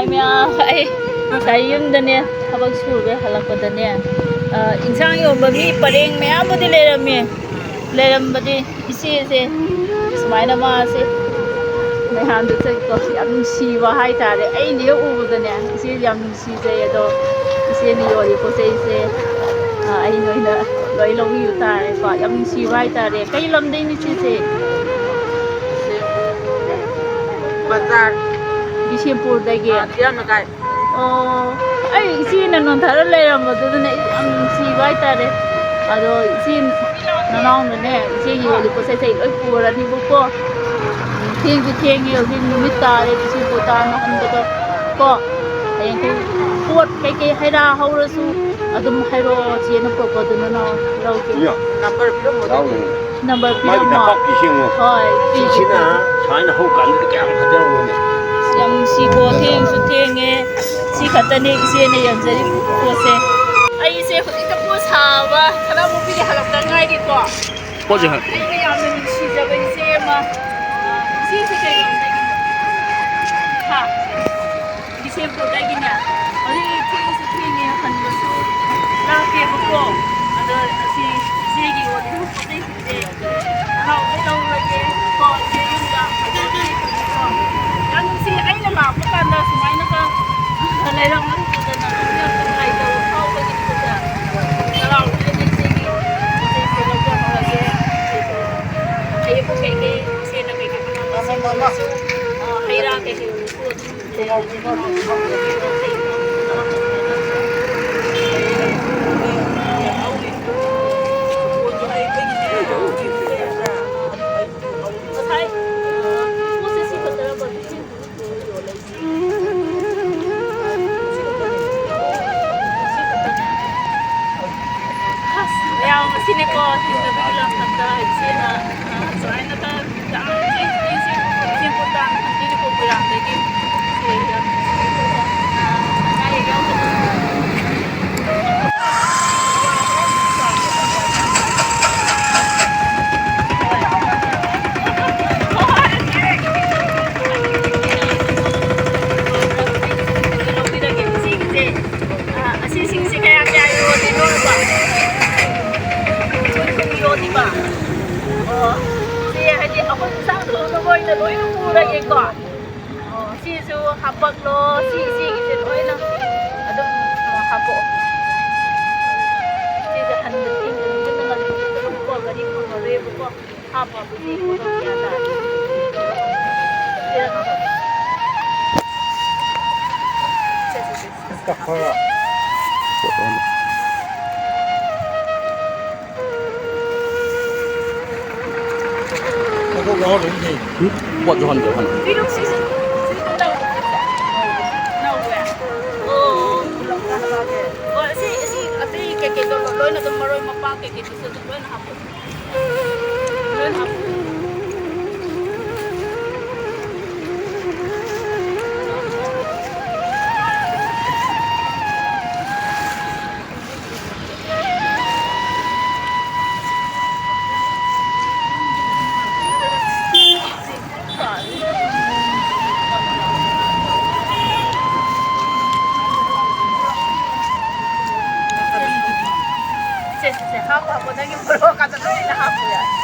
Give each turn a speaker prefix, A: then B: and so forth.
A: Ay maya ay nasay yumdane habag surbe halakpadane insang yomba mi pareng mayamudi leirambadi ꯏꯆꯦꯁꯦ ꯁꯨꯃꯥꯏꯅ ꯃꯥꯁꯦ ꯃꯌꯥꯝꯗ ꯆꯠꯀꯣ ꯌꯥꯝ ꯅꯨꯡꯁꯤꯕ ꯍꯥꯏꯇꯥꯔꯦ ꯑꯩꯅ ꯍꯦꯛ ꯎꯕꯗꯅꯦ ꯏꯆꯦ ꯌꯥꯝ ꯅꯨꯡꯁꯤꯖꯩ ꯑꯗꯣ ꯏꯆꯦꯅ ꯌꯣꯜꯂꯤ ꯄꯣꯠ ꯆꯩꯁꯦ ꯑꯩꯅ ꯑꯣꯏꯅ ꯂꯣꯏ ꯂꯧꯕꯤꯕ ꯇꯥꯔꯦꯀꯣ ꯌꯥꯝ ꯅꯨꯡꯁꯤꯕ ꯍꯥꯏꯇꯥꯔꯦ ꯀꯩ ꯂꯝꯗꯩꯅꯤ ꯏꯆꯦꯁꯦ
B: ꯕꯖꯥꯔ
A: ꯕꯤꯁꯦꯝꯄꯨꯔꯗꯒꯤ
B: ꯊꯤꯔꯝꯂꯒꯥꯏ
A: ꯑꯣ ꯑꯩ ꯏꯆꯦꯅ ꯅꯣꯟꯊꯔ ꯂꯩꯔꯝꯕꯗꯨꯗꯅꯦ ꯌꯥꯝ ꯅꯨꯡꯁꯤꯕ ꯍꯥꯏꯇꯥꯔꯦ ꯑꯗꯣ ꯏꯆꯦ ꯅꯅꯥꯎꯅꯅꯦ ꯏꯆꯦꯒꯤ ꯌꯣꯜꯂꯤ ꯄꯣꯠ ꯆꯩ ꯂꯣꯏ ꯄꯨꯔꯅꯤꯕꯀꯣ ꯊꯦꯡꯁꯨ ꯊꯦꯡꯉꯦ ꯍꯧꯖꯤꯛ ꯅꯨꯃꯤꯠ ꯇꯥꯔꯦ ꯕꯤꯁꯦꯝꯄꯨꯔ ꯇꯥꯅ ꯍꯟꯕꯗꯣ ꯀꯣ ꯍꯌꯦꯡꯈꯩ ꯄꯣꯠ ꯀꯩꯀꯩ ꯍꯩꯔꯥ ꯍꯧꯔꯁꯨ ꯑꯗꯨꯝ ꯍꯥꯏꯔꯛꯑꯣ ꯆꯦꯅ ꯄꯨꯔꯛꯄꯗꯨ ꯅꯅꯥꯎ ꯂꯧꯒꯦ
B: ꯅꯝꯕꯔ ꯄꯤꯔꯝꯃꯣ ꯑꯗꯨꯗꯤ
A: ꯅꯝꯕꯔ
C: ꯃꯥꯒꯤ
A: ꯄꯤꯔꯝꯃꯣ
C: ꯅꯄꯥꯛꯄꯤꯁꯤ ꯌꯦꯡꯉꯣ
A: ꯍꯣꯏ ꯄꯤꯒꯦ
C: ꯁꯤꯁꯤꯅ
A: ꯄꯤꯒꯦ
C: ꯁꯨꯃꯥꯏꯅ ꯍꯧꯀꯥꯟꯗꯗꯤ ꯀꯌꯥꯝ ꯐꯖꯔꯝꯒꯅꯤ
A: ꯌꯥꯝ ꯅꯨꯡꯁꯤꯀꯣ ꯊꯦꯡꯁꯨ ꯊꯦꯡꯉꯦ ꯁꯤ ꯈꯛꯇꯅꯦ ꯏꯆꯦꯅ ꯌꯣꯟꯖꯔꯤ ꯄꯣꯠꯁꯦ ꯑꯩꯁꯦ ꯍꯧꯖꯤꯛꯇ ꯄꯣꯠ ꯁꯥꯕ ꯈꯔꯃꯨꯛꯄꯤꯗꯤ ꯍꯜꯂꯛꯇ ꯉꯥꯏꯔꯤꯀꯣ
C: ꯄꯣꯠꯁꯦ
A: ꯑꯩꯅ ꯌꯥꯝꯅ ꯅꯨꯡꯁꯤꯖꯕ ꯏꯆꯦ ꯑꯃ ꯏꯆꯦꯁꯦ ꯀꯩ ꯂꯝꯗꯒꯤꯅꯣ ꯍꯥ ꯕꯤꯁꯦꯝꯄꯨꯔꯗꯒꯤꯅꯦ ꯍꯧꯖꯤꯛ ꯊꯦꯡꯁꯨ ꯊꯦꯡꯉꯦ ꯍꯟꯕꯁꯨ ꯂꯥꯛꯀꯦꯕꯀꯣ ꯑꯗꯣ ꯑꯁꯤ ꯏꯆꯦꯒꯤ ꯑꯣꯏꯔꯤꯕ ꯄꯣꯠ ꯆꯩꯁꯤꯡꯁꯦ ꯅꯅꯥꯎ ꯂꯣꯏ ꯂꯧꯔꯒꯦ ꯀꯣ ꯏꯆꯦ ꯌꯨꯝꯗ ꯀꯣ ꯌꯥꯝ ꯅꯨꯡꯁꯤ ꯑꯩꯅ ꯂꯥꯛꯄ ꯀꯥꯟꯗ ꯁꯨꯃꯥꯏꯅꯒ ꯂꯩꯔꯝꯃꯗꯅ ꯌꯥꯝ ꯅꯨꯡꯉꯥꯏꯇꯕ ꯐꯥꯎꯕꯒꯤꯅꯤꯀꯣ ꯍꯔꯥꯎꯕꯗꯅ ꯏꯆꯦꯒꯤ ꯄꯣꯠ ꯆꯩꯁꯦ ꯂꯧꯖꯍꯧꯔꯒꯦ ꯍꯌꯦꯡꯕꯨ ꯀꯩꯀꯩ ꯏꯆꯦꯅ ꯀꯩꯀꯩ ꯃꯅꯥ ꯃꯁꯤꯡ ꯑꯣꯏꯔꯁꯨ ꯍꯩ ꯔꯥ ꯀꯩꯀꯩ ꯑꯣꯏꯔꯁꯨ ꯑꯗꯨꯝ ꯂꯩꯔꯒꯗꯤ ꯅꯅꯥꯎꯅ ꯂꯧꯖꯒꯦ ꯂꯧꯖꯩꯀꯣ ꯅꯅꯥꯎꯅ ꯁꯨꯃꯥꯏꯅꯉꯁꯥꯏ ꯄꯣꯠꯁꯦ ꯁꯤ ꯈꯛꯇꯔꯕ ꯕꯤꯁꯦꯝꯄꯨꯔꯗ ꯄꯨꯔ ꯌꯣꯜꯂꯛꯏꯁꯦ ꯁꯤ ꯈꯛꯇꯅꯦ ꯁꯤ ꯈꯛꯇꯅꯦ ꯑꯁ ꯃꯌꯥꯝ ꯑꯁꯤꯅꯦꯀꯣ ꯊꯦꯡꯅꯕꯒꯤ ꯂꯝꯗꯝꯗ ꯏꯆꯦꯅ ꯁꯨꯃꯥꯏꯅꯒ ꯌꯥꯝ ꯊꯦꯡꯁꯦ ꯕꯤꯁꯦꯝꯄꯨꯔ ꯇꯥꯅ ꯍꯟꯕꯤꯔꯤꯀꯣ ꯃꯣꯏꯔꯥꯡꯗꯒꯤ ꯏꯆꯦ ꯌꯥꯝ ꯅꯨꯡꯁꯤꯀꯣ ꯑꯅꯥ ꯑꯌꯦꯛ ꯌꯥꯎꯗꯅ ꯑꯁꯤꯁꯤꯡꯁꯦ ꯀꯌꯥ ꯀꯌꯥ ꯌꯣꯜꯂꯤꯅꯣꯕ ꯁꯣꯏꯕꯨꯝ ꯌꯣꯜꯂꯤꯕ ꯑꯣ ꯁꯤ ꯍꯥꯏꯗꯤ ꯑꯩꯈꯣꯏ ꯏꯟꯁꯥꯡ ꯊꯣꯡꯅꯕ ꯑꯣꯏꯅ ꯂꯣꯏꯅ ꯄꯨꯔꯒꯦꯀꯣ ꯑꯣ ꯁꯤꯁꯨ ꯍꯥꯄꯛꯂꯣ ꯁꯤ ꯏꯆꯦꯒꯤꯁꯦ ꯂꯣꯏꯅ ꯑꯗꯨꯝ ꯍꯥꯄꯛꯑꯣ ꯏꯆꯦꯁꯦ ꯍꯟꯕ ꯊꯦꯡꯒꯅꯤ ꯌꯨꯝꯗ ꯉꯜꯂꯤ ꯆꯠꯂꯨꯀꯣ ꯒꯥꯔꯤ ꯐꯪꯉꯔꯣꯏꯕꯀꯣ ꯍꯥꯞꯄꯕ ꯏꯆꯦ ꯄꯣꯠꯇꯣ ꯀꯌꯥ ꯇꯥꯔꯦ
C: ꯄꯣꯠ ꯌꯣꯟꯍꯟꯗ꯭ꯔꯣ ꯍꯟ
A: ꯄꯤꯔꯨꯛꯁꯤꯁꯨ ꯁꯤꯁꯨ ꯅꯧꯋꯦ ꯑꯣ ꯑꯣ ꯑꯁꯤ ꯑꯇꯩ ꯀꯩꯀꯩꯗꯣ ꯂꯣꯏꯅ ꯑꯗꯨꯝ ꯃꯔꯣꯏ ꯃꯄꯥꯡ ꯀꯩꯀꯩꯗꯨꯁꯨ ꯑꯗꯨꯝ ꯂꯣꯏꯅ ꯍꯥꯞꯄꯣ ꯂꯣꯏꯅ ꯍꯥꯞꯄꯣ ꯁꯦ ꯍꯥꯞꯄꯣ ꯅꯪꯒꯤ ꯃꯣꯔꯣꯛ ꯀꯥꯗ ꯂꯣꯏꯅ ꯍꯥꯞꯄꯣ ꯌꯥꯔꯦ